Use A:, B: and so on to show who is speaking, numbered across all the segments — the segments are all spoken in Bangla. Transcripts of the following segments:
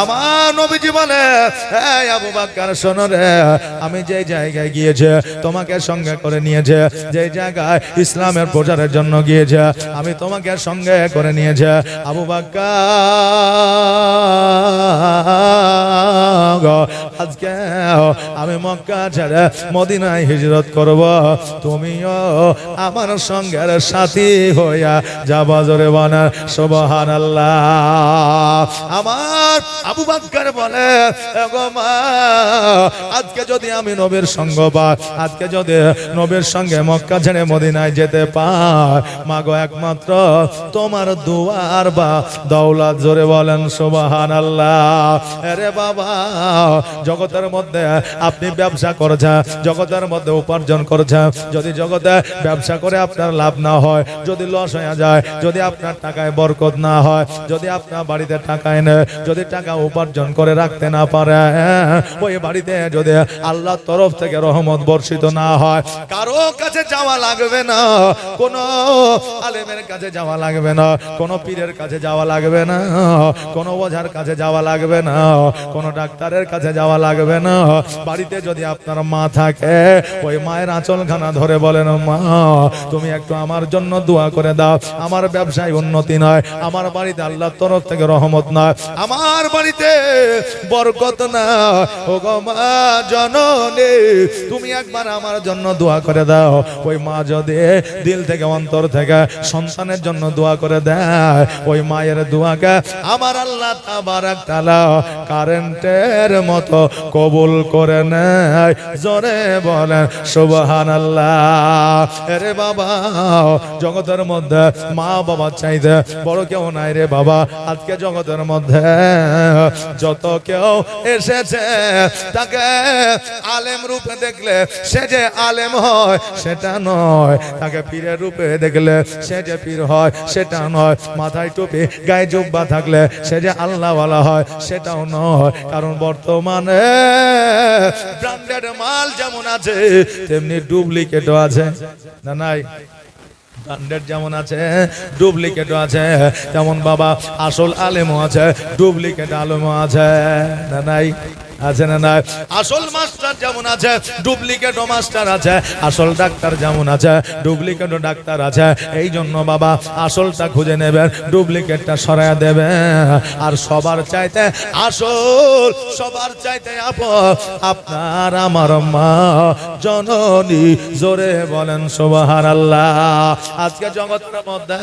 A: আমার নবীজি বলে এই আবু বকর শোনো রে, আমি যে জায়গায় গিয়েছে তোমাকে সঙ্গে করে নিয়েছে, যে জায়গায় ইসলামের প্রচারের জন্য গিয়েছে আমি তোমাকে সঙ্গে করে নিয়েছে। আবু বকর আজকে আমি মক্কা ছেড়ে মদিনায় হিজরত করব, তুমিও আমার সঙ্গের সাথী হইয়া যাবা। জোরে বলেন সুবহানাল্লাহ। আমার আবু বকর বলে গো মা, আজকে যদি আমি নবীর সঙ্গ পাই, আজকে যদি নবীর সঙ্গে মক্কা ছেড়ে মদিনায় যেতে পাই, মা গো একমাত্র তোমার দুয়ার বা দৌলত। জোরে বলেন সুবহানাল্লাহ। আরে বাবা, জগতের মধ্যে আপনি ব্যবসা করেছেন, জগতের মধ্যে উপার্জন করেছেন, যদি জগতে ব্যবসা করে আপনার লাভ না হয়, যদি লস হয়ে যায়, যদি আপনার টাকায় বরকত না হয়, যদি আপনার বাড়িতে টাকা এনে যদি টাকা উপার্জন করে রাখতে না পারে, ওই বাড়িতে যদি আল্লাহর তরফ থেকে রহমত বর্ষিত না হয়, কারো কাছে যাওয়া লাগবে না, কোন আলেমের কাছে যাওয়া লাগবে না, কোন পীরের কাছে যাওয়া লাগবে না, কোন ওঝার কাছে যাওয়া লাগবে না, কোন ডাক্তারের কাছে যাওয়া লাগবে না। বাড়িতে যদি আপনার মা থাকে, ওই মায়ের আঁচলখানা ধরে বলেন মা তুমি একটু আমার জন্য দোয়া করে দাও, আমার ব্যবসায় উন্নতি নয়, আমার বাড়িতে আল্লাহর তরফ থেকে রহমত নয়, আমার বাড়িতে বরকত না, ও গো মা জননী তুমি একবার আমার জন্য দোয়া করে দাও। ওই মা যদি দিল থেকে অন্তর থেকে সন্তানের জন্য দোয়া করে দেয়, ওই মায়ের দোয়াকে আমার আল্লাহ তাবারাক তাআলা কারেন্টের মতো কবুল করে নেয়। জোরে বলেন সুবহানাল্লাহ। আরে বাবা, জগতের মধ্যে মা বাবা চাইতে বড় কেউ নাই রে বাবা। আজকে জগতের মধ্যে যত কেউ এসেছে তাকে আলেম রূপে দেখলে সে যে আলেম হয় সেটা নয়, তাকে পীরের রূপে দেখলে সে যে পীর হয় সেটা নয়, মাথায় টুপি গায়ে জুব্বা থাকলে সে যে আল্লাহওয়ালা হয় সেটাও নয়। কারণ বর্তমানে ব্র্যান্ডেড মাল যেমন আছে তেমনি ডুপ্লিকেটও আছে, না নাই? ব্র্যান্ডেড যেমন আছে ডুপ্লিকেটও আছে, তেমন বাবা আসল আলেমও আছে, ডুপ্লিকেট আলেমও আছে, না নাই? আছে না নাই? আসল মাস্টার যেমন আছে ডুপ্লিকেট মাস্টার আছে, আসল ডাক্তার যেমন আছে ডুপ্লিকেট ডাক্তার আছে। এই জন্য বাবা আসলটা খুঁজে নেবেন, ডুপ্লিকেটটা সরাইয়া দেবে। আর সবার চাইতে আসল, সবার চাইতে আপন আপনার আমার মা জননী। জোরে বলেন সুবহানাল্লাহ। আজকে জগতের মধ্যে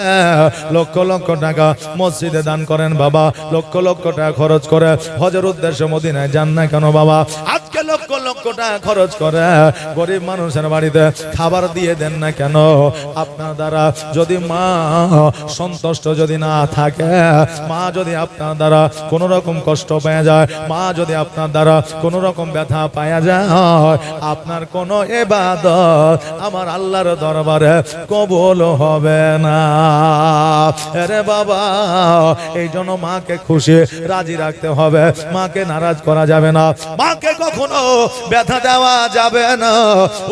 A: লক্ষ লক্ষ টাকা মসজিদে দান করেন বাবা, লক্ষ লক্ষ টাকা খরচ করে হজের উদ্দেশ্যে মদিনায় যান না কেন বাবা? আজকে লক্ষ লক্ষ টাকা খরচ করে গরিব মানুষের বাড়িতে খাবার দিয়ে দেন না কেন? আপনার দ্বারা যদি মা সন্তুষ্ট যদি না থাকে, মা যদি আপনার দ্বারা কোন রকম কষ্ট পেয়ে যায়, মা যদি আপনার দ্বারা কোন রকম ব্যথা পাওয়া যায়, আপনার কোন ইবাদত আমার আল্লাহর দরবারে কবুল হবে না। আরে বাবা, এই জন্য মাকে খুশি রাজি রাখতে হবে, মাকে নারাজ করা যাবে না, মাকে কখনো ব্যথা দেওয়া যাবে না।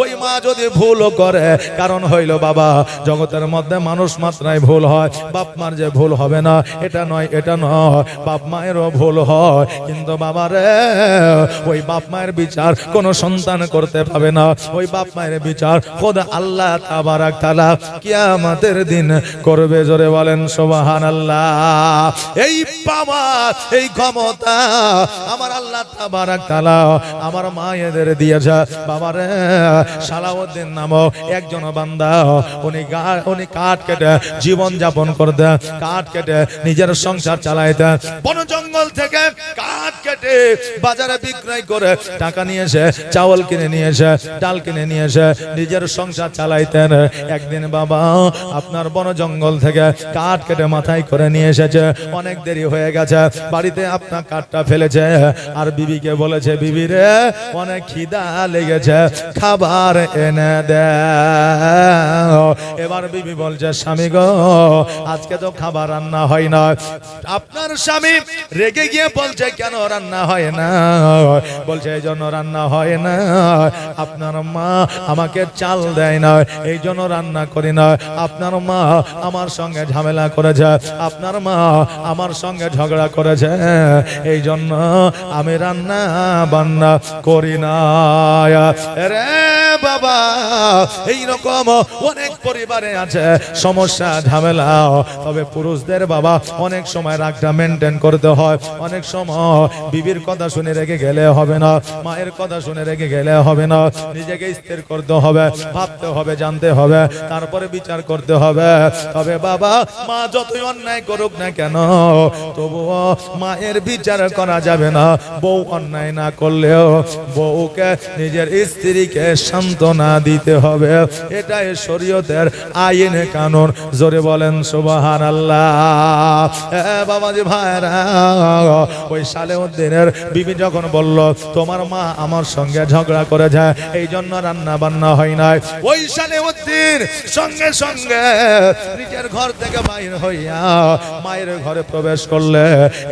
A: ওই মা যদি ভুল করে, কারণ হইল বাবা জগতের মধ্যে মানুষ মাত্রায় ভুল হয়, বাপ মার যে ভুল হবে না এটা নয়, এটা নয়, বাপ মায়েরও ভুল হয়, কিন্তু বাবা রে ওই বাপ মায়ের বিচার কোন সন্তান করতে পাবে না। ওই বাপ মায়ের বিচার খোদা আল্লাহ তাবারাক তাআলা কিয়ামতের দিন করবে। জোরে বলেন সুবহানাল্লাহ। এই পাওয়ার এই ক্ষমতা আমার আল্লাহ তাবারাক তাআলা আমার মায়েদের দিয়েছে। বাবারে সালাউদ্দিন নামক একজন বান্দা, উনি কাঠ কেটে জীবন যাপন করতেন, কাঠ কেটে নিজের সংসার চালাইতেন। বন জঙ্গল থেকে কাঠ কেটে বাজারে বিক্রয় করে টাকা নিয়ে এসে চাউল কিনে নিয়ে এসে ডাল কিনে নিয়ে এসে নিজের সংসার চালাইতেন। একদিন বাবা আপনার বন জঙ্গল থেকে কাঠ কেটে মাথায় করে নিয়ে এসেছে, অনেক দেরি হয়ে গেছে, বাড়িতে আপনার কাঠটা ফেলেছে আর বিবিকে বলেছে বিবি রে অনেক খিদা লেগেছে, খাবার এনে দে। এবার বিবি বলছে স্বামী গো, আজকে তো খাবার রান্না হয় না। আপনার স্বামী রেগে গিয়ে বলছে কেন রান্না হয় না? বলছে এই জন্য রান্না হয় না, আপনার মা আমাকে চাল দেয় না, এই জন্য রান্না করি না। আপনার মা আমার সঙ্গে ঝামেলা করেছে, আপনার মা আমার সঙ্গে ঝগড়া করেছে, এই জন্য আমি রান্না বান্না করি না। রে বাবা, এইরকম অনেক পরিবারে আছে সমস্যা ঝামেলা। তবে পুরুষদের বাবা অনেক সময় রাগটা মেনটেন করতে হয়। অনেক সময় বিবির কথা শুনে রেখে গেলে হবে না, মায়ের কথা শুনে রেখে গেলে হবে না। নিজেকে স্থির করতে হবে, ভাবতে হবে, জানতে হবে, তারপরে বিচার করতে হবে। তবে বাবা মা যতই অন্যায় করুক না কেন, তবুও মায়ের বিচার করা যাবে না। বউ অন্যায় না করলেও বউকে নিজের স্ত্রীকে সান্ত্বনা দিতে হবে। এটাই শরীয়তের আইন কানুন। জোরে বলেন সুবহানাল্লাহ। বাবাজি ভাইরা, ওই সালেউদ্দিনের বিবি যখন বলল তোমার মা আমার সঙ্গে ঝগড়া করে যায়, এই জন্য রান্না বান্না হয় নাই, ওই সালেউদ্দিন সঙ্গে সঙ্গে নিজের ঘর থেকে বাইর হইয়া মায়ের ঘরে প্রবেশ করলে।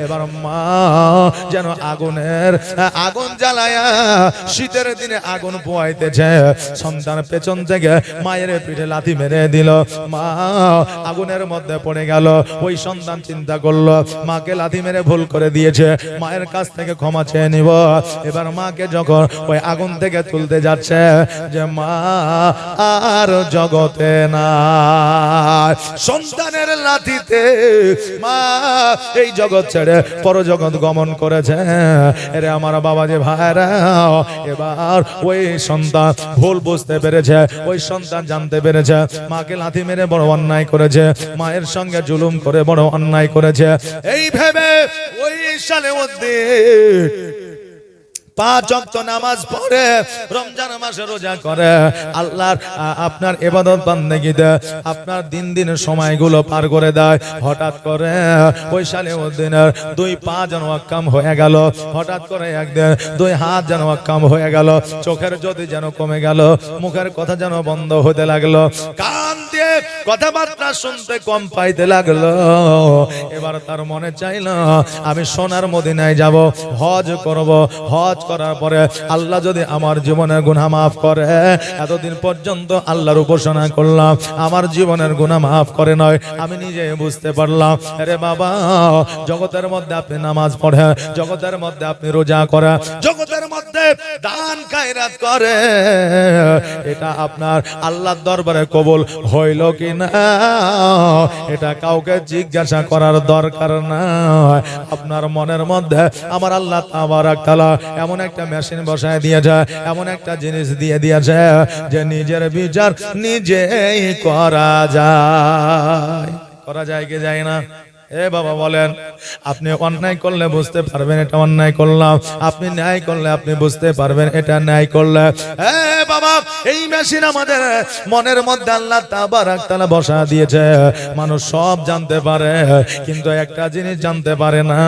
A: এবার মা যেন আগুন জ্বালায়া শীতের দিনে আগুন পোয়াইতেছে, সন্তান পেছন থেকে মায়ের পিঠে লাথি মেরে দিল। মা আগুনের মধ্যে পড়ে গেল। ওই সন্তান চিন্তা করলো মাকে লাথি মেরে ভুল করে দিয়েছে, মায়ের কাছ থেকে ক্ষমা চেয়ে নিব। এবার মাকে যখন ওই আগুন থেকে তুলতে যাচ্ছে, যে মা আর জগতে না, সন্তানের লাথিতে মা এই জগৎ ছেড়ে পরজগৎ গমন করেছে। এরে আমার বাবা যে ভাইরা, এবার ওই সন্তান ভুল বুঝতে পেরেছে, ওই সন্তান জানতে পেরেছে মাকে লাথি মেরে বড় অন্যায় করেছে, মায়ের সঙ্গে জুলুম করে বড় অন্যায় করেছে। এই ভেবে ওই সালেউদ্দিন 5 ওয়াক্ত নামাজ পড়ে, রমজান মাসে রোজা করে, আল্লাহর আপনার ইবাদত বান্দেগিতে আপনার দিন দিন সময়গুলো পার করে দেয়। হঠাৎ করে ওই সালেউদ্দিনের 2 পা যেন অকাম হয়ে গেল। হঠাৎ করে একদিন 2 হাত যেন অকাম হয়ে গেল। চোখের জ্যোতি যেন কমে গেল, মুখের কথা যেন বন্ধ হতে লাগলো, কান দিয়ে কথাবার্তা শুনতে কম পাইতে লাগলো। এবার তার মনে চাইল আমি সোনার মদিনায় যাব, হজ করব। হজ করার পরে আল্লাহ যদি আমার জীবনের গুনাহ মাফ করে, এতদিন পর্যন্ত আল্লাহর উপাসনা করলাম, আমার জীবনের গুনাহ মাফ করে নয়, আমি নিজে বুঝতে পারলাম। আরে বাবা, জগতের মধ্যে আপনি নামাজ পড়ে, জগতের মধ্যে আপনি রোজা করে, জগতের মধ্যে দান খায়রাত করে, এটা আপনার আল্লাহর দরবারে কবুল হইল কি না এটা কাউকে জিজ্ঞাসা করার দরকার নাই। আপনার মনের মধ্যে আমার আল্লাহ তাবারক তাআলা এমন একটা মেশিন বসায় দিয়েছে, এমন একটা জিনিস দিয়ে দিয়েছে যে নিজের বিচার নিজেই করা যায় কি যায় না? এ বাবা বলেন, আপনি অন্যায় করলে বুঝতে পারবেন এটা অন্যায় করলাম, আপনি ন্যায় করলে আপনি বুঝতে পারবেন এটা ন্যায় করলে। এ বাবা, এই মেশিন আমাদের মনের মধ্যে আল্লাহ তাবারক তাআলা বসা দিয়েছে। মানুষ সব জানতে পারে, কিন্তু একটা জিনিস জানতে পারে না,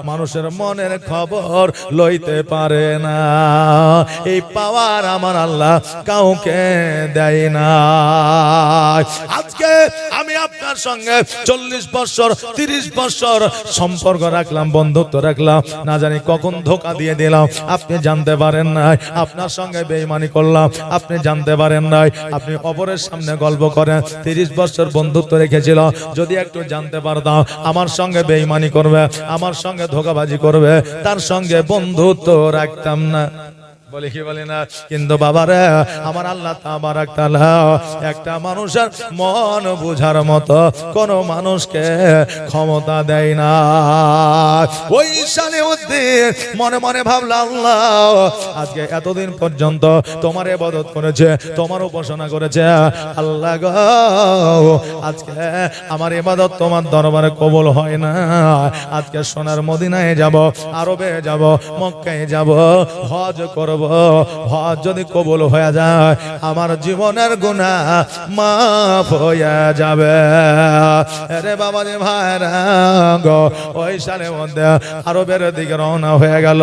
A: মানুষের মনের খবর লইতে পারে না। এই পাওয়ার আমার আল্লাহ কাউকে দেয় না। আজকে আমি আপনার সঙ্গে 40 বছর 30 বছর সম্পর্ক রাখলাম, বন্ধুত্ব রাখলাম, না জানি কখন ধোঁকা দিয়ে দিলাম, আপনি জানতে পারেন নাই। আপনার সঙ্গে বেঈমানি করলাম, আপনি জানতে পারেন নাই। আপনি অপরের সামনে গল্প করেন, 30 বছর বন্ধুত্ব রেখেছিল, যদি একটু জানতে পারতাম আমার সঙ্গে বেঈমানি করবে, আমার সঙ্গে ধোঁকাবাজি করবে, তার সঙ্গে বন্ধুত্ব রাখতাম না। বলে কি বলে না? কিন্তু বাবারে, আমার আল্লাহ তাবারক তাআলা একটা মানুষের মন বুঝার মতো কোন মানুষকে ক্ষমতা দেয় না। ওই সালেউদ্দিন মনে মনে ভাবলা, আল্লাহ আজকে এতদিন পর্যন্ত তোমার ইবাদত করেছে, তোমার উপাসনা করেছে, আল্লাহ গো আজকে আমার ইবাদত তোমার দরবারে কবুল হয় না। আজকে সোনার মদিনায় যাব, আরবে যাব, মক্কায় যাব, হজ করব, হজ যদি কবুল হয়ে যায় আমার জীবনের গুনাহ মাফ হয়ে যাবে। আরে বাবা রে ভাইরা গো, ওই সালের মধ্যে আরবের দিকে রওনা হয়ে গেল।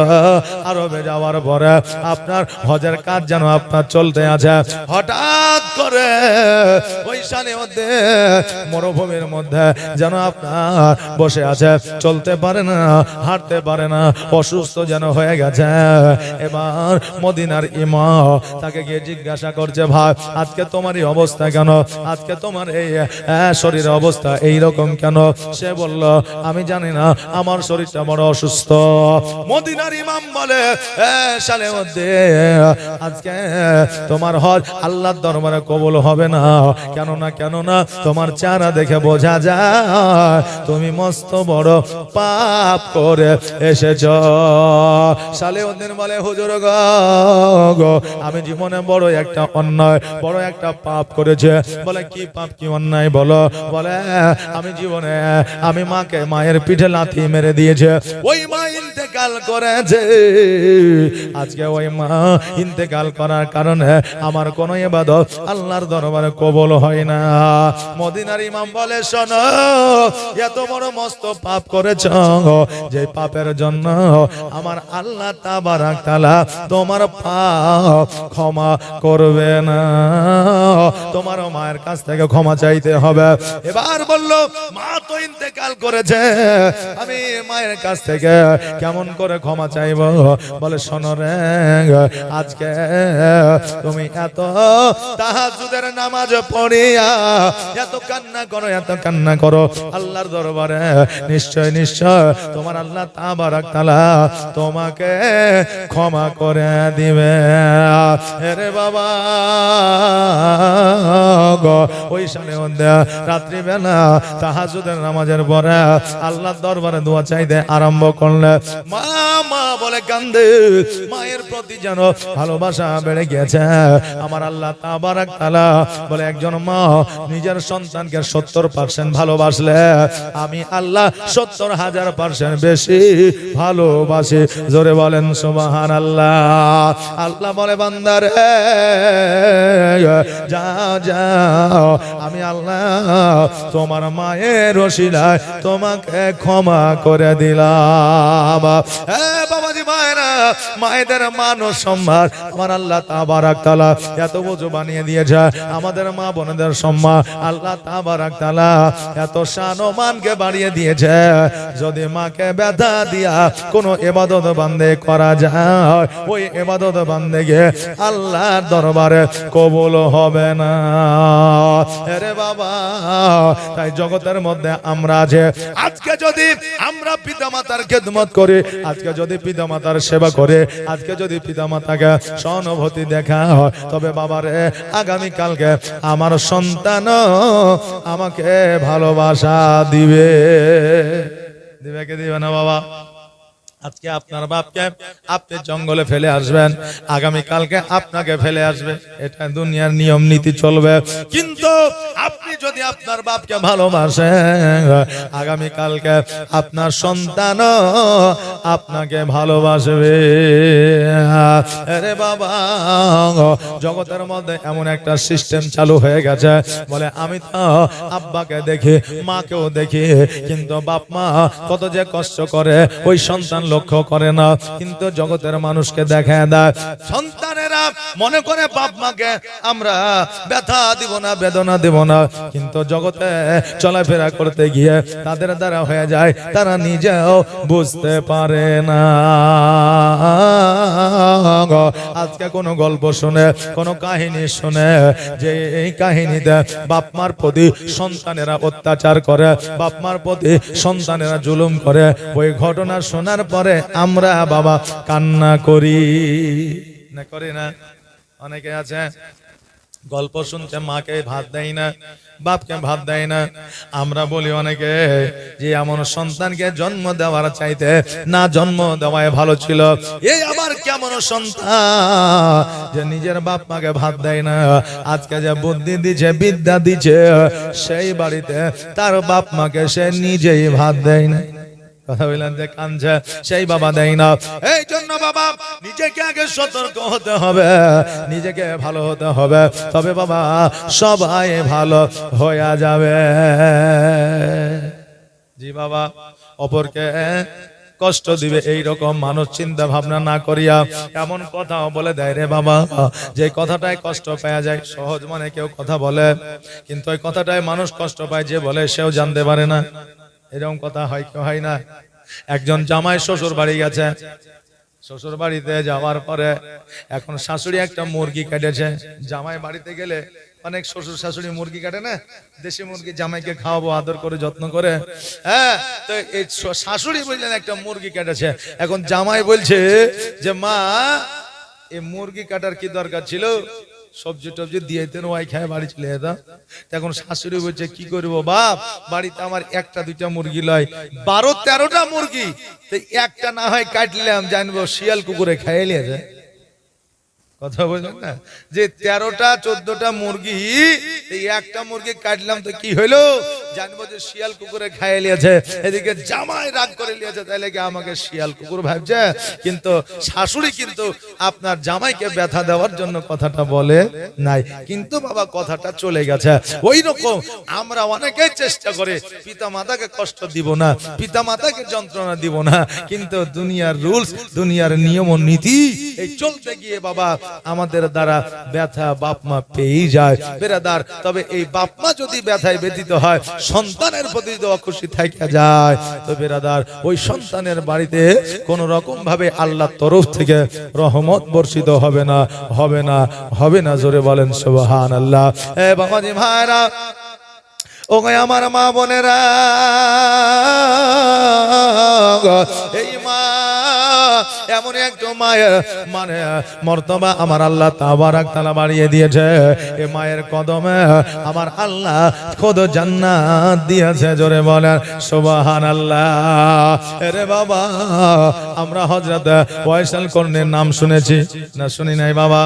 A: আরবে যাওয়ার পরে আপনার হজের কাজ যেন আপনার চলতে আছে। হঠাৎ করে ওই সালের মধ্যে মরুভূমির মধ্যে যেন আপনার বসে আছে, চলতে পারে না, হাঁটতে পারে না, অসুস্থ যেন হয়ে গেছে। এবার মদিনার ইমাম তাকে গিয়ে জিজ্ঞাসা করছে, ভাই আজকে তোমার এই অবস্থা কেন? আজকে তোমার এই শরীরের অবস্থা এইরকম কেন? সে বলল, আমি জানি না, আমার শরীরটা বড় অসুস্থ। মদিনার ইমাম বলে, সালে মধ্যে আজকে তোমার হজ আল্লাহর দরবারে কবুল হবে না। কেন না তোমার চেহারা দেখে বোঝা যায় তুমি মস্ত বড় পাপ করে এসেছ। সালেউদ্দিন বলে, হুজুর গো, আমি জীবনে বড় একটা অন্যায়, বড় একটা পাপ করেছে। বলে, কি পাপ, কি অন্যায় বলো? বলে, আমি জীবনে আমি মায়ের পিঠে লাথি মেরে দিয়েছে। ওই মা ইন্তেকাল করেছে। আজকে ওই মা ইন্তেকাল করার কারণে আমার কোন ইবাদত আল্লাহর দরবারে কবুল হয় না। মদিনার ইমাম বলে, শোনো, এত বড় মস্ত পাপ করেছ, যে পাপের জন্য আমার আল্লাহ তাবারাক তাআলা তোমার পাপ ক্ষমা করবে না। তোমার মায়ের কাছ থেকে ক্ষমা চাইতে হবে। এবার বলল, মা তো ইন্তেকাল করেছে, আমি মায়ের কাছ থেকে কেমন করে ক্ষমা চাইব? বলে, শোনো রে, আজকে তুমি এত তাহাজ্জুদের নামাজ পড়িয়া এত কান্না করো আল্লাহর দরবারে, নিশ্চয় তোমার আল্লাহ তাবারাক তাআলা তোমাকে ক্ষমা করে দিবে। আরে বাবা গো, ওই সালে রাত্রি বেলা তাহাজ্জুদের নামাজের পরে আল্লাহর দরবারে দোয়া চাইতে আরম্ভ করলে মা বলে কান্দে। মায়ের প্রতি যেন ভালোবাসা বেড়ে গেছে। আমার আল্লাহ তাবারাক তাআলা বলে, একজন মা নিজের সন্তানকে 70% ভালোবাসলে আমি আল্লাহ 70,000% বেশি ভালোবাসি। জোরে বলেন সুবহানাল্লাহ। আল্লাহ বলে, বান্দারে যাও, আমি আল্লাহ তোমার মায়ের ওসিলায় তোমাকে ক্ষমা করে দিলাম। বাবাজি মায়েরা, মায়েদের মান ও সম্মান আমার আল্লাহ তাবারাক তাআলা এত উঁচু বানিয়ে দিয়েছে। আমাদের মা বোনদের সম্মান আল্লাহ তাবারাক তাআলা এত শান ও মানকে বাড়িয়ে দিয়েছে। যদি মাকে ব্যথা দিয়া কোন ইবাদত বান্দে করা যায়, ওই ইবাদত বান্দেগে আল্লাহর দরবারে কবুল হবে না। আরে বাবা, তাই জগতের মধ্যে আমরা যে আজকে যদি আমরা পিতামাতার খেদমত করি, আজকে যদি পিতামাতার সেবা করে, আজকে যদি পিতামাতাকে সহানুভূতি দেখা হয়, তবে বাবারে আগামী কালকে আমার সন্তান আমাকে ভালোবাসা দিবে কি দিবে না? বাবা, আজকে আপনার বাপকে আপনি জঙ্গলে ফেলে আসবেন, আগামী কালকে আপনাকে ফেলে আসবে। এটা দুনিয়ার নিয়ম নীতি চলবে। কিন্তু আপনি যদি আপনার বাপকে ভালোবাসেন, আগামী কালকে আপনার সন্তান আপনাকে ভালোবাসবে। আরে বাবা, জগতের মধ্যে এমন একটা সিস্টেম চালু হয়ে গেছে, বলে আমি তো আব্বাকে দেখি, মাকেও দেখি, কিন্তু বাপ মা কত যে কষ্ট করে ওই সন্তান লক্ষ্য করে না। কিন্তু জগতের মানুষকে দেখা দেয়, সন্তানেরা মনে করে বাপ মাকে আমরা ব্যথা দিব না, বেদনা দিব না, কিন্তু জগতে চলাফেরা করতে গিয়ে তাদের দ্বারা হয়ে যায়, তারা নিজেও বুঝতে পারে না। আজকে কোন গল্প শুনে, কোন কাহিনী শুনে, যে এই কাহিনীতে বাপ মার প্রতি সন্তানেরা অত্যাচার করে, বাপ মার প্রতি সন্তানেরা জুলুম করে, ওই ঘটনা শোনার পরে আমরা বাবা কান্না করি না, করি না? অনেকে আছে গল্প শুনছে, মাকে ভাত দেয় না, বাপকে ভাত দেয় না। আমরা বলি অনেকে যে এমন সন্তানকে জন্ম দেওয়ার চাইতে না জন্ম দেওয়াই ভালো ছিল। এই আবার কেমন সন্তান যে নিজের বাপ মাকে ভাত দেয় না। আজকে যে বুদ্ধি দিছে, বিদ্যা দিছে, সেই বাড়িতে তার বাপ মাকে সে নিজেই ভাত দেয় না। কথা বললেন যে কাঁদছে, সেই বাবা দেয় না। এই জন্য বাবা নিজেকে আগে সতর্ক হতে হবে, নিজেকে ভালো হতে হবে, তবে বাবা সবাই ভালো হয়ে যাবে। জি বাবা, অপরকে কষ্ট দিবে এই রকম মানুষ চিন্তা ভাবনা না করিয়া এমন কথাও বলে দেয় রে বাবা, যে কথাটাই কষ্ট পাওয়া যায়। সহজ মনে কেউ কথা বলে, কিন্তু ওই কথাটাই মানুষ কষ্ট পায়, যে বলে সেও জানতে পারে না। এরকম কথা হয় কেউ হয় না? একজন জামাই শ্বশুর বাড়ি গেছে, শ্বশুর বাড়িতে যাওয়ার পরে এখন শাশুড়ি একটা মুরগি কেটেছে। জামাই বাড়িতে গেলে অনেক শ্বশুর শাশুড়ি মুরগি কাটে না, দেশি মুরগি জামাইকে খাওয়াবো আদর করে যত্ন করে। হ্যাঁ, তো এই শাশুড়ি বললেন একটা মুরগি কেটেছে। এখন জামাই বলছে যে মা, এই মুরগি কাটার কি দরকার ছিল, সবজি টবজি দিয়ে দেন, ওই খায় বাড়ি চলে যেতাম। তখন শাশুড়ি বলছে কি করবো বাপ, বাড়িতে আমার একটা দুইটা মুরগি লয়, 12-13টা মুরগি, তো একটা না হয় কাটলাম, জানবো শিয়াল কুকুরে খাইয়ে নিয়েছে। কথা বলছেন না, যে 13টা 14টা মুরগি, এই একটা মুরগি কাটলাম তো কি হইলো, জানবো যে শিয়াল কুকুরে খাইয়ে নিয়েছে। এদিকে জামাই রাগ করে নিয়েছে, তাইলে কি আমাকে শিয়াল কুকুর ভাবছে? কিন্তু শাশুড়ি কিন্তু আপনার জামাইকে ব্যথা দেওয়ার জন্য কথাটা বলে নাই, কিন্তু বাবা কথাটা চলে গেছে। ওই রকম আমরা অনেকেই চেষ্টা করে পিতা মাতাকে কষ্ট দিব না, পিতা মাতাকে যন্ত্রণা দিব না, কিন্তু দুনিয়ার রুলস, দুনিয়ার নিয়ম ও নীতি এই চলতে গিয়ে বাবা আমাদের দ্বারা ব্যথা বাপ মা পেয়ে যায় বেরাদার। তবে এই বাপ মা যদি ব্যথায় ব্যথিত হয়, সন্তানের প্রতি যদি অখুশি থাকা যায়, তো বেরাদার ওই সন্তানের বাড়িতে কোন রকম ভাবে আল্লাহর তরফ থেকে রহমত বর্ষিত হবে না, হবে না, হবে না। জোরে বলেন সুবহানাল্লাহ। এ বাবাজি ভাইরা, ও আমার মা বোনেরা, এই মা এমন একটু মায়ের মানে মর্তবা আমার আল্লাহ তাবারাক তাআলা বাড়িয়ে দিয়েছে। এই মায়ের কদমে আমার আল্লাহ খোদ জান্নাত দিয়েছে। জোরে বলেন সুবহানাল্লাহ। আরে বাবা, আমরা হযরত ওয়াইসুল কর্ণের নাম শুনেছি না শুনি নাই বাবা?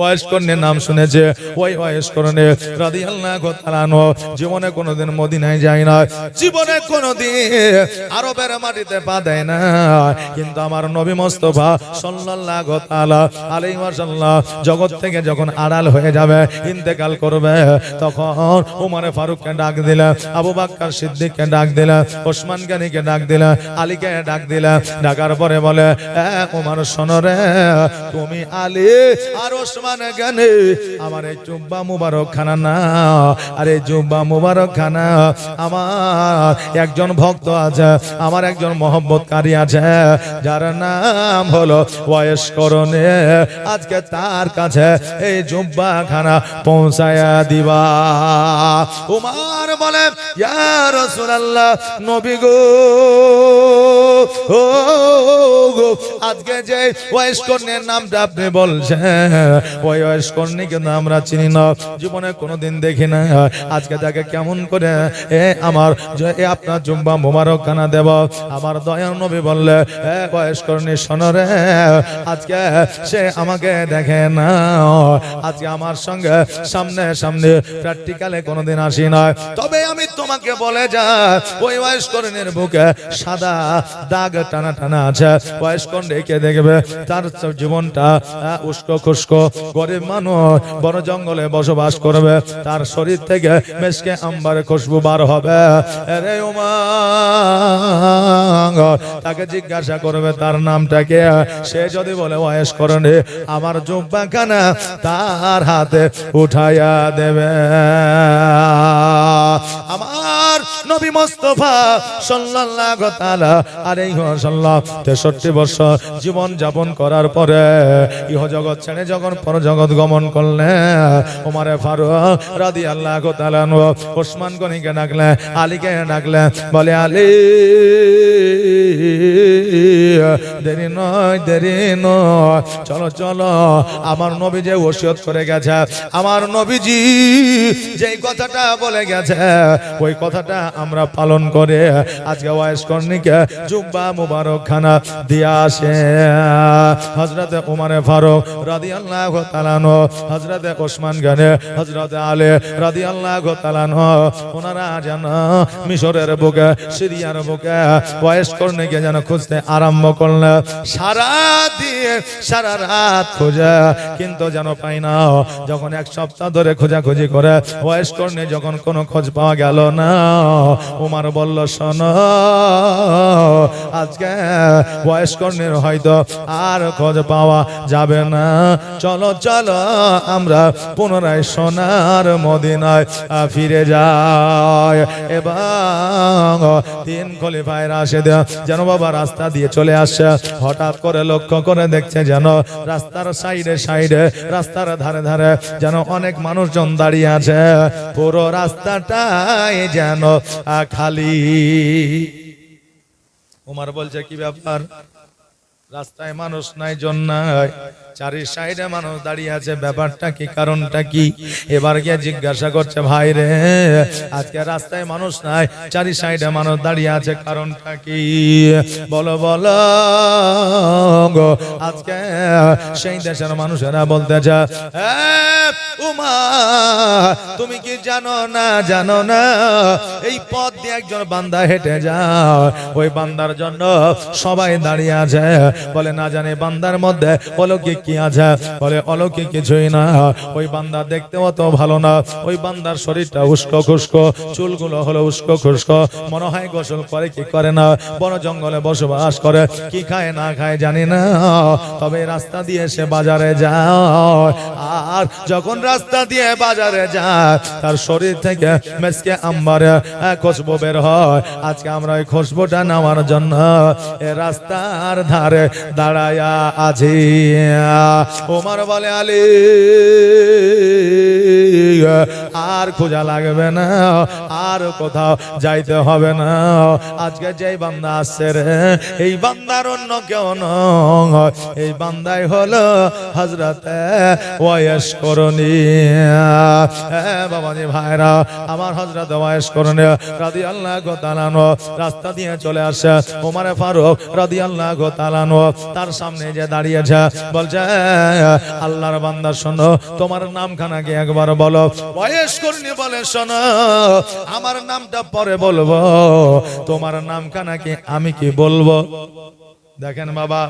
A: ওয়াইস কর্ণের নাম শুনেছে। ওই ওয়াইস কর্ণ রাদিয়াল্লাহু তাআলা আনহু জীবনে কোনোদিন মদিনায় যায় না, জীবনে কোনোদিন আরবের মাটিতে পা দেয় না, কিন্তু আমার নবী মুস্তাফা সাল্লাল্লাহু তাআলা আলাইহি ওয়াসাল্লাম জগৎ থেকে যখন আড়াল হয়ে যাবে, ইন্তেকাল করবে, তখন ওমর ফারুককে ডাক দিলেন, আবু বকর সিদ্দিককে ডাক দিলেন, ওসমান গনিকে ডাক দিলেন, আলীকে ডাক দিলেন। ডাকার পরে বলে, ওমর শোনো রে, তুমি আলী আর ওসমান গানে আমার এই জুব্বা মুবারক খানা না, আর এই জুব্বা মুবারক খানা আমার একজন ভক্ত আছে, আমার একজন মহব্বতকারী আছে, যার নাম হলো ওয়াইস কর্ণ। আজকে তার কাছে এই জুব্বা খানা পৌঁছায়া দিবা। উমর বলে, ইয়া রাসূলুল্লাহ, নবী গো, ও গো, আজকে যে ওয়াইস কর্ণের নামটা আপনি বলছেন, ওই ওয়াইস কর্ণকে কিন্তু আমরা চিনি না, জীবনে কোনোদিন দেখি না। আজকে তাকে কেমন করে আমার আপনার জুব্বা মুবারক খানা দেব? আমার দয়ার নবী বললে, ওয়াইস কর্ণ শোনো রে, আজকে সে আমাকে দেখে না, আজকে আমার সঙ্গে সামনে সামনে প্র্যাকটিক্যালে কোনোদিন আসি না, তবে আমি তোমাকে বলে যা, ওই ওয়াইস কর্ণের বুকে সাদা দাগ টানা টানা আছে। ওয়াইস কর্ণ কে দেখবে, তার জীবনটা উস্কো খুস্কো, গরিব মানুষ, বড় জঙ্গলে বসবাস করবে, তার শরীর থেকে মেশকে আম্বারে খুশবু বার হবে। আরে ওমর তাকে জিজ্ঞাসা করবে তার নামটা কি, সে যদি বলে ওয়াইস কর্ণ, আমার জুব্বা খানা তার হাতে উঠাইয়া দেবে। আমার নবী মুস্তাফা সাল্লাল্লাহু তাআলা আলাইহি ওয়াসাল্লাম 63 বছর জীবন যাপন করার পরে ইহ জগৎ ছেড়ে যখন পরজগৎ গমন করলেন, ওমর ফারুক রাদিয়াল্লাহু তাআলা আনহু ওসমান গনিকে ডাকলেন, আলীকে ডাকলেন, বলে আলী, দেরি নয়, দেরি নয়, চলো চলো, আমার নবী যে ওসিয়ত করে গেছে, আমার নবীজি যেই কথাটা বলে গেছে, ওই কথাটা আমরা পালন করে আজকে ওয়াইস কর্ণীকে জুব্বা মুবারক খানা দিয়ে আসে। হযরত উমর ফারুক রাদিয়াল্লাহু তাআলা আনহু, হযরত ওসমান গনি, হযরত আলী রাদিয়াল্লাহু তাআলা আনহু, ওনারা যেন মিশরের বুকে, সিরিয়ার বুকে ওয়াইস কর্ণীকে যেন খুঁজতে আরম্ভ করলেন। সারা রাত খোঁজে কিন্তু যেন পাই না। যখন এক সপ্তাহ ধরে খোঁজাখুঁজি করে ওয়াইস কর্ণী যখন কোনো খোঁজ পাওয়া গেল না, উমর বলল, শোনো, আজকে ওয়াইস কর্ণীর হয়তো আর খোঁজ পাওয়া যাবে না। চলো চলো আমরা পুনরায় সোনার মদিনায় ফিরে যাই। এবং তিন খলিফায়ে রাশেদ যেন বাবা রাস্তা দিয়ে চলে আসছে। হঠাৎ করে লক্ষ্য করে দেখছে যেন রাস্তার সাইডে সাইডে, রাস্তার ধারে ধারে যেন অনেক মানুষজন দাঁড়িয়ে আছে। পুরো রাস্তাটাই যেন খালি। উমর বলছে, কি ব্যাপার? রাস্তায় মানুষ নাই, জন নাই, চারি সাইডে মানুষ দাঁড়িয়ে আছে, ব্যাপারটা কি, কারণটা কি? এবার গিয়ে জিজ্ঞাসা করছে, ভাই রে, আজকে রাস্তায় মানুষ নাই, চারি সাইডে মানুষ দাঁড়িয়ে আছে, কারণটা কি? বলো বলো গো। আজকে সেই দেশের মানুষেরা বলতেছে, উমর, তুমি কি জানো না, জানো না এই পথ দিয়ে একজন বান্দা হেঁটে যায়, ওই বান্দার জন্য সবাই দাঁড়িয়ে আছে। বলে, না জানি বান্দার মধ্যে অলৌকিক কি আছে? বলে, অলৌকিক কিছুই না, ওই বান্দা দেখতে অত ভালো না, ওই বান্দার শরীরটা উস্কো খুস্কো, চুলগুলো হলো উস্কো খুস্কো, মনে হয় গোসল করে কি করে না, বড় জঙ্গলে বসবাস করে, কি খায় না খায় জানি না, তবে রাস্তা দিয়ে সে বাজারে যায়। আর যখন রাস্তা দিয়ে বাজারে যায়, তার শরীর থেকে মেসকে আম্বারে খুশবু বের হয়। আজকে আমরা ওই খুশবুটা নেওয়ার জন্য এ রাস্তার ধারে দাঁড়ায়া আছি। ওমর বলে, আলী, আর খোঁজা লাগবে না, আর কোথাও যাইতে হবে না। আজকে যেই বান্দা আসছে রে, এই বান্দার অন্য কেউ নয়, এই বান্দাই হলো হযরতে ওয়াইস করণী। বাবাজি ভাইরা আমার, হযরত ওয়াইস করণী রাদিয়াল্লাহু তাআলা আনহু রাস্তা দিয়ে চলে আসে। ওমর ফারুক রাদিয়াল্লাহু তাআলা আনহু তার সামনে যে দাঁড়িয়েছে, বলছে, আল্লাহর বান্দা শোনো, তোমার নামখানা কি একবার বলো। ওয়াইস করণী বলে, শোনো, আমার নামটা পরে বলবো, তোমার নামখানা কি আমি কি বলবো? দেখেন বাবা,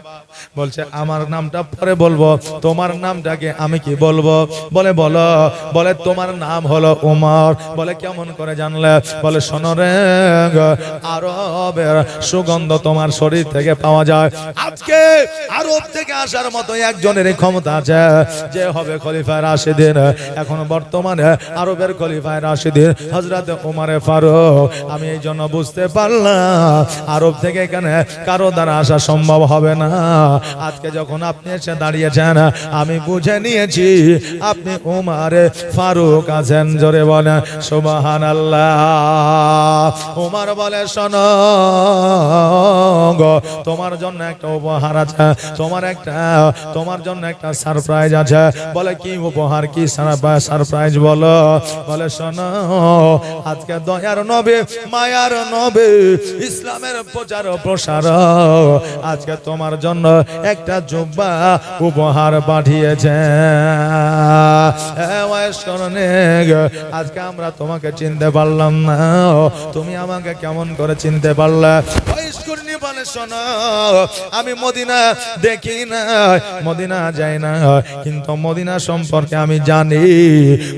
A: বলছে আমার নামটা পরে বলবো, তোমার নামটাকে আমি কি বলবো? বলে, বলো। বলে, তোমার নাম হলো উমর। বলে, কেমন করে জানলে? বলে, শোনো রে, আরবের সুগন্ধ তোমার শরীর থেকে পাওয়া যায়। আজকে আরব থেকে আসার মতো একজনের ক্ষমতা আছে, যে হবে খলিফায়ে রাশিদিন। এখন বর্তমানে আরবের খলিফায়ে রাশিদিন হযরত উমর ফারুক। আমি এই জন্য বুঝতে পারলাম আরব থেকে এখানে কারো দ্বারা আসা সম্ভব হবে না। আজকে যখন আপনি এসে দাঁড়িয়েছেন, আমি বুঝে নিয়েছি আপনি উমর ফারুক আছেন। জোরে বলেন সুবহানাল্লাহ। উমর বলে, শোনো গো, তোমার জন্য একটা উপহার আছে, তোমার জন্য একটা সারপ্রাইজ আছে। বলে, কি উপহার, কি সারপ্রাইজ বলো? বলে, শোনো, আজকে দয়ার নবী, মায়ার নবী, ইসলামের প্রচার ও প্রসার আজকে তোমার জন্য একটা জুব্বা উপহার পাঠিয়েছে। আজকে আমরা তোমাকে চিনতে পারলাম না, তুমি আমাকে কেমন করে চিনতে পারলে? বলে, শোনো, আমি মদিনা দেখি না, মদিনা যাই না, কিন্তু মদিনা সম্পর্কে আমি জানি,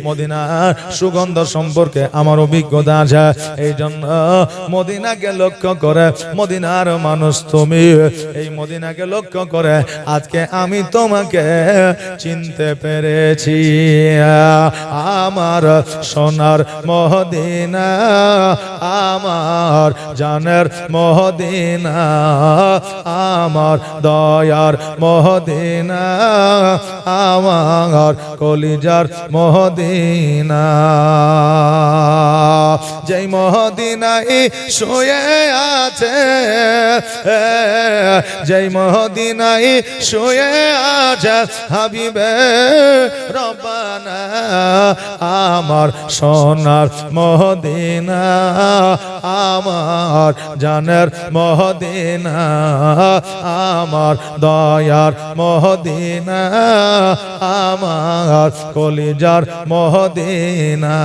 A: মদিনা সুগন্ধ সম্পর্কে আমার অভিজ্ঞতা আছে। এই জন্য মদিনাকে লক্ষ্য করে, মদিনার মানুষ তুমি, এই মদিনাকে লক্ষ্য করে আজকে আমি তোমাকে চিনতে পেরেছি। আমার সোনার মদিনা, আমার জানের মদিনা, আমার দয়ার মদিনা, আমার কলিজার মদিনা। যেই মদিনায় শুয়ে আছে, যেই মদিনায় শুয়ে আছে হাবিবে রব্বানা, আমার সোনার মদিনা, আমার জানের মদিনা, আমার দয়ার মদিনা, আমার কলিজার মদিনা।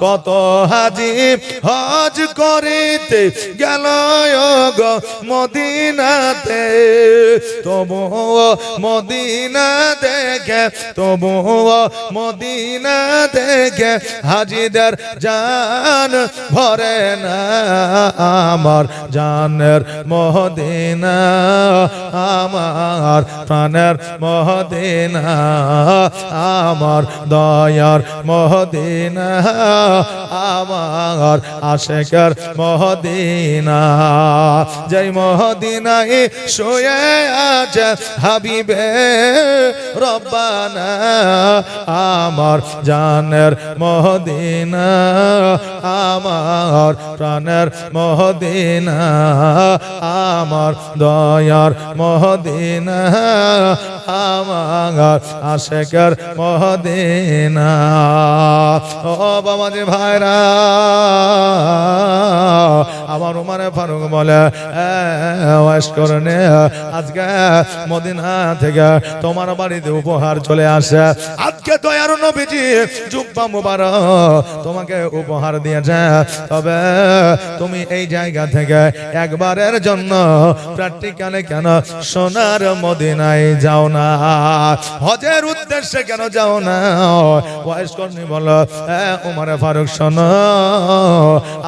A: কত হাজি হজ করিতে গেল গো মদিনাতে, তবুও মদিনা দেখে, তবুও মদিনা দেখে হাজিদের জান ভরে না, আমার জানের মদিনা, আমার প্রাণের মদিনা, আমার দয়ার মদিনা, আমার আশেকের মদিনা। যেই মদিনায় শুয়ে আছে হাবিবে রব্বানা, আমার জানের মদিনা, আমার প্রাণের মদিনা, আমার দয়ার মদিনা, আমার আশেকের মদিনা। ও বাবাজি ভাইরা, আমার উমারে ফারুক বলে ওয়াজ করনে আজকে মদিনা থেকে তোমার বাড়িতে উপহার চলে আসে। আজকে দয়ার নবীজি জুব্বা মুবারক তোমাকে উপহার দিয়েছে, তবে তুমি এই জায়গা থেকে একবারের জন্য প্র্যাকটিক্যালে কেন সোনার মদিনায় যাও না, হজের উদ্দেশ্যে কেন যাও না? ওয়াজ করনি বলো উমারে ফারুক শোনো,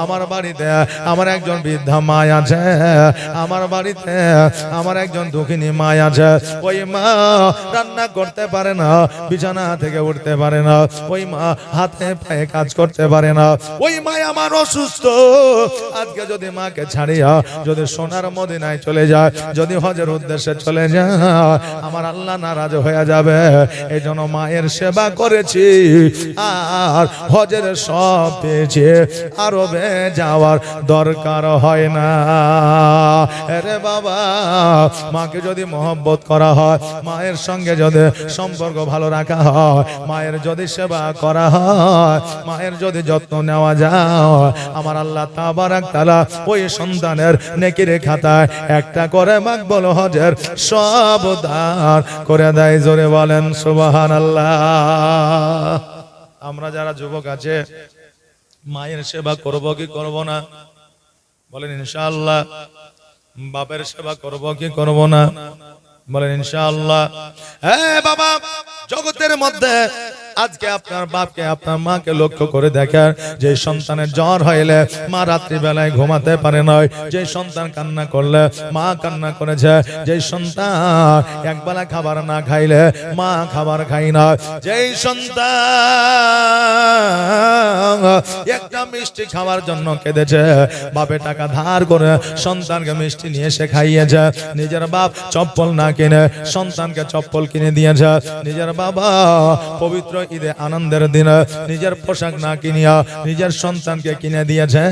A: আমার বাড়িতে আমার একজন বৃদ্ধা মা আছে, আমার বাড়িতে আমার একজন দুঃখিনী মা আছে, ওই মা রান্না করতে পারে না, বিছানা থেকে উঠতে পারে না, ওই মা হাতে পায়ে কাজ করতে পারে না, ওই মা আমার অসুস্থ। আজকে যদি মাকে ছাড়িয়া যদি সোনার মদিনায় চলে যায়, যদি হজের উদ্দেশ্যে চলে যায়, আমার আল্লাহ নারাজ হয়ে যাবে। এই জন্য মায়ের সেবা করেছি আর হজের সব পেয়েছি, আরবে যাওয়ার দরকার হয় না। আরে বাবা, মাকে যদি মহব্বত করা হয়, মায়ের সঙ্গে যদি সম্পর্ক ভালো রাখা হয়, মায়ের যদি সেবা করা হয়, মায়ের যদি যত্ন নেওয়া যায়, আমার আল্লাহ তাবারাক তাআলা ওই সন্তানের নেকির খাতায় একটা করে মাকবুল হজের সব দান করে দেয়। জোরে বলেন সুবহানাল্লাহ। আমরা যারা যুবক আছে মায়ের সেবা করব কি করব না? বলেন ইনশাআল্লাহ। বাপের সেবা করব কি করব না? বলেন ইনশাআল্লাহ। বাবা, জগতের মধ্যে আজকে আপনার বাপকে আপনার মাকে লক্ষ্য করে দেখেন, যে সন্তানের জ্বর হইলে মা রাত্রি বেলায় ঘুমাতে পারে না, যে সন্তান কান্না করলে মা কান্না করেছে, যে সন্তান একবেলা খাবার না খাইলে মা খাবার খাই না, যেই সন্তান একটা মিষ্টি খাওয়ার জন্য কেঁদেছে, বাপে টাকা ধার করে সন্তানকে মিষ্টি নিয়ে এসে খাইয়েছে, নিজের বাপ চপ্পল না কিনে সন্তানকে চপ্পল কিনে দিয়েছে, নিজের বাবা পবিত্র ঈদে আনন্দের দিনে নিজের পোশাক না কিনিয়া নিজের সন্তানকে কিনে দিয়েছে।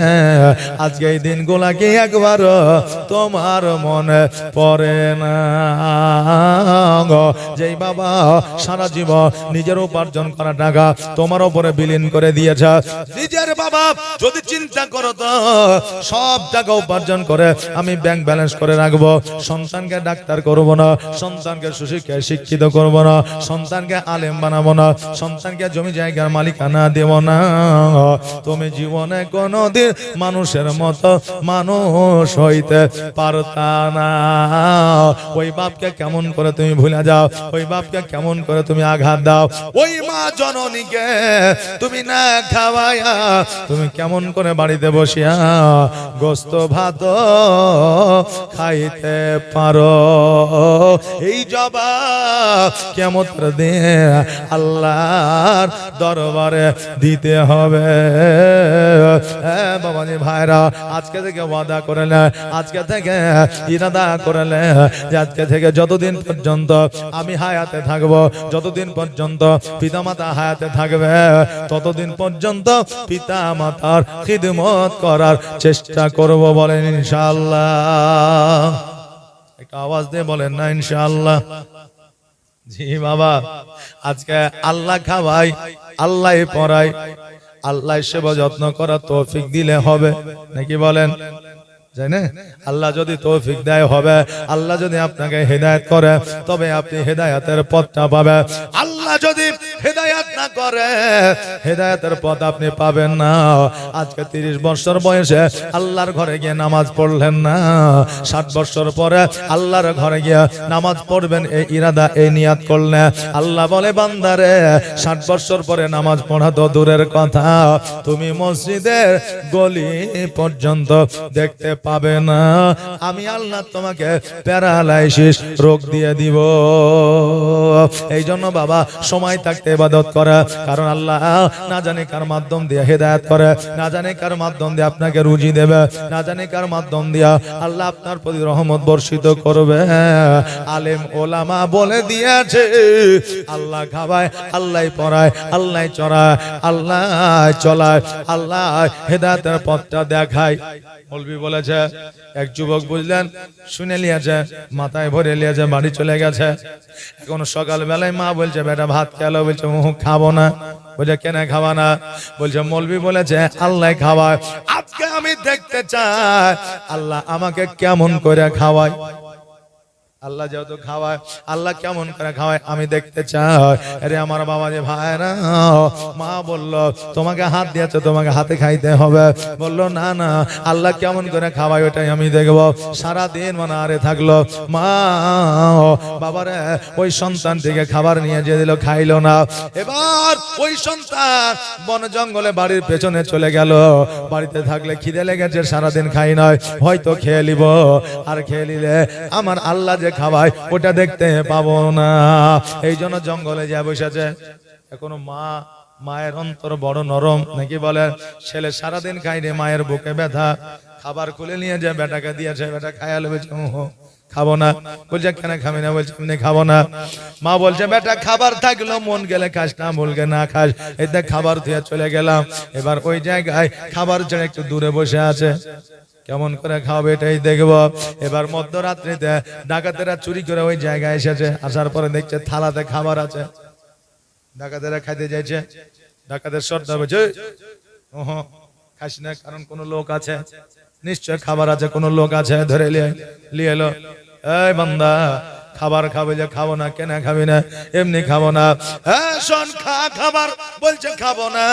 A: আজকে এই দিনগুলা কি একবার তোমার মনে পড়ে না? যেই বাবা সারা জীবন নিজের উপার্জন করা টাকা তোমার উপরে বিলীন করে দিয়েছে, নিজের বাবা যদি চিন্তা করো তো সব টাকা উপার্জন করে আমি ব্যাংক ব্যালেন্স করে রাখবো, সন্তানকে ডাক্তার করবো না, সন্তানকে সুশিক্ষায় শিক্ষিত করবো না, সন্তানকে আলেম বানাবো না, সন্তানকে জমি জায়গার মালিকানা দেব না, তুমি জীবনে কোনদিন মানুষের মতো মানুষ হইতে পারতা না। ওই বাপকে কেমন করে তুমি ভুলে যাও, ওই বাপকে কেমন করে তুমি আঘাত দাও, ওই মা জননীকে তুমি না খাওয়ায়া তুমি কেমন করে বাড়িতে বসিয়া গোস্ত ভাত খাইতে পারো? এই জবাব কিয়ামতের দিন আল্লাহ আল্লাহর দরবারে দিতে হবে। বাবাজি ভাইরা, আজকে থেকে ওয়াদা করে নে, আজকে থেকে ইরাদা করে নে যে আজকে থেকে যতদিন পর্যন্ত আমি হায়াতে থাকবো, যতদিন পর্যন্ত পিতামাতা হায়াতে থাকবে, ততদিন পর্যন্ত পিতামাতার খিদমত করার চেষ্টা করব। বলেন ইনশাআল্লাহ। একটা আওয়াজ দিয়ে বলেন না ইনশাআল্লাহ। জি বাবা, আজকে আল্লাহ খাওয়াই, আল্লাহ পড়াই, আল্লাহ সেবা যত্ন করার তৌফিক দিলে হবে নাকি বলেন? জানেন, আল্লাহ যদি তৌফিক দেয় হবে, আল্লাহ যদি আপনাকে হেদায়েত করে তবে আপনি হেদায়েতের পথটা পাবেন। আল্লাহ যদি হেদায়েত না করে, হেদায়েতের পথ আপনি পাবেন না। আজকে 30 বছর বয়সে আল্লাহর ঘরে গিয়ে নামাজ পড়লেন না, 60 বছর পরে আল্লাহর ঘরে গিয়ে নামাজ পড়বেন এই ইরাদা, এই নিয়াত করলেন। আল্লাহ বলে বান্দারে 60 বছর পরে নামাজ পড়া তো দূরের কথা, তুমি মসজিদের গলি পর্যন্ত দেখতে পাবে না। আমি আল্লাহ তোমাকে প্যারালাইসিস রোগ দিয়ে দিব। এই জন্য বাবা সময় থাকতে ইবাদত করা, কারণ আল্লাহ না জানে কার মাধ্যম দিয়ে হেদায়েত করে, না জানে কার মাধ্যম দিয়ে আপনাকে রুজি দেবে, না জানে কার মাধ্যম দিয়ে আল্লাহ আপনার প্রতি রহমত বর্ষিত করবে। আলেম ওলামা বলে দিয়েছে আল্লাহ খাওয়ায়, আল্লাহ পড়ায়, আল্লাহ চড়ায়, আল্লাহ চলায়, আল্লাহ হেদায়েতের পথটা দেখায়। মৌলবি বলেছে, এক যুবক বুঝলেন, শুনে নিয়েছে, মাথায় ভরে নিয়েছে, বাড়ি চলে গেছে। এখন সকাল বেলায় মা বলছে বেটা ভাত খেলো, বলছে খাবো না। বলছে কেন খাওয়া না? বলছে মৌলবি বলেছে আল্লাহ খাওয়ায়, আজকে আমি দেখতে চাই আল্লাহ আমাকে কেমন করে খাওয়ায়। আল্লাহ যেহেতু খাওয়ায়, আল্লাহ কেমন করে খাওয়ায় আমি দেখতে চাই। আরে আমার বাবা যে ভাইরা, মা বলল তোমাকে হাত দিয়েছে, তোমাকে হাতে খাইতে হবে। বললো না না, আল্লাহ কেমন করে খাওয়ায় ওটাই আমি দেখবো। সারাদিন মানে আরে থাকলো। মা বাবারে ওই সন্তানটিকে খাবার নিয়ে যে দিল, খাইলো না। এবার ওই সন্তান বন জঙ্গলে বাড়ির পেছনে চলে গেল। বাড়িতে থাকলে খিদে লেগেছে, সারাদিন খাই নয়, হয়তো খেয়ে নিব। আর খেয়ে নিলে আমার আল্লাহ খাওয়ায় ওটা দেখতে পাবো না। এই জন্য জঙ্গলে যা বসেছে। এখনো মায়ের অন্তর বড় নরম নাকি বলে, ছেলে সারাদিন খাইনি, মায়ের বুকে ব্যথা, খাবার খুলে নিয়ে যে বেটাকে দিয়েছে, বেটা খায়াল বলছে খাবো না। বলছে কেন খাবি না? বলছে এমনি খাবো না। মা বলছে বেটা খাবার থাকলো, মন গেলে খাস, না বলকে না খাস। এতে খাবার দিয়ে চলে গেলাম। এবার ওই জায়গায় খাবার ছেড়ে একটু দূরে বসে আছে, কেমন করে খাওয়াবে এটাই দেখবো। এবার মধ্যরাত্রিতে ডাকাতেরা চুরি করে ওই জায়গায় এসেছে। আসার পরে দেখছে থালাতে খাবার আছে, ডাকাতেরা খাইতে যাইছে। ডাকাতের সর্দার বলছে খাস না, কারণ কোন লোক আছে, নিশ্চয় খাবার আছে, কোন লোক আছে, ধরে লিয়ে এলো। এই বান্দা খাবার খাবে? যে খাবো না। কেন খাবি না? এমনি খাবো না। শোন খা খাবার। বলছে খাবো না।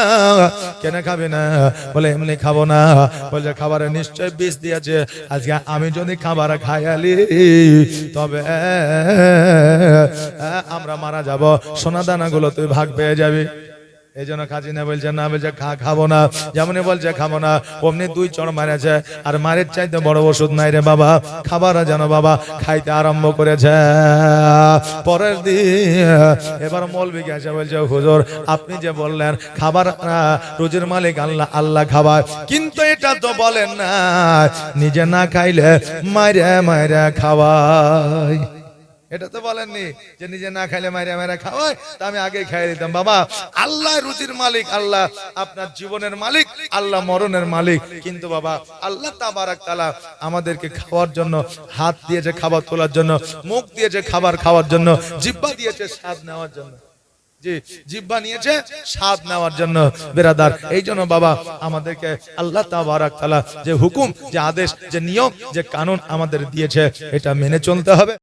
A: কেন খাবি না? বলে এমনি খাবো না। বলছে খাবারে নিশ্চয় বিষ দিয়েছে, আজকে আমি যদি খাবার খাইয়ালি তবে আমরা মারা যাব, সোনা দানা গুলো তুই ভাগ পেয়ে যাবি। এই জন্য খাচ্ছি না। বলছে না, বলছে খাবো না। যেমনই বলছে খাবো না, অমনি 2 চড় মারেছে। আর মারের চাইতে বড় ওষুধ নাই রে বাবা। খাবার যেন বাবা খাইতে আরম্ভ করেছে। পরের দিন এবার মৌলবি এসে বলছে হুজুর আপনি যে বললেন খাবার রুজির মালিক আল্লাহ, আল্লাহ খাবার, কিন্তু এটা তো বলেন না নিজে না খাইলে মাইরে মাইরে খাওয়াই। এটা তো বলেননি যে নিজে না খাইলে মাইরা মাইরা খাওয়াই, তা আমি আগে খাইয়ে দিতাম। বাবা আল্লাহ রুজির মালিক, আল্লাহ আপনার জীবনের মালিক, আল্লাহ মরণের মালিক। কিন্তু বাবা আল্লাহ তাবারাক তাআলা আমাদেরকে খাওয়ার জন্য হাত দিয়েছে, খাবার তোলার জন্য মুখ দিয়েছে, খাবার খাওয়ার জন্য জিহ্বা দিয়েছে, স্বাদ নেওয়ার জন্য। জি, জিহ্বা নিয়েছে স্বাদ নেওয়ার জন্য। বেরাদার, এই জন্য বাবা আমাদেরকে আল্লাহ তাবারাক তাআলা যে হুকুম, যে আদেশ, যে নিয়ম, যে কানুন আমাদের দিয়েছে, এটা মেনে চলতে হবে।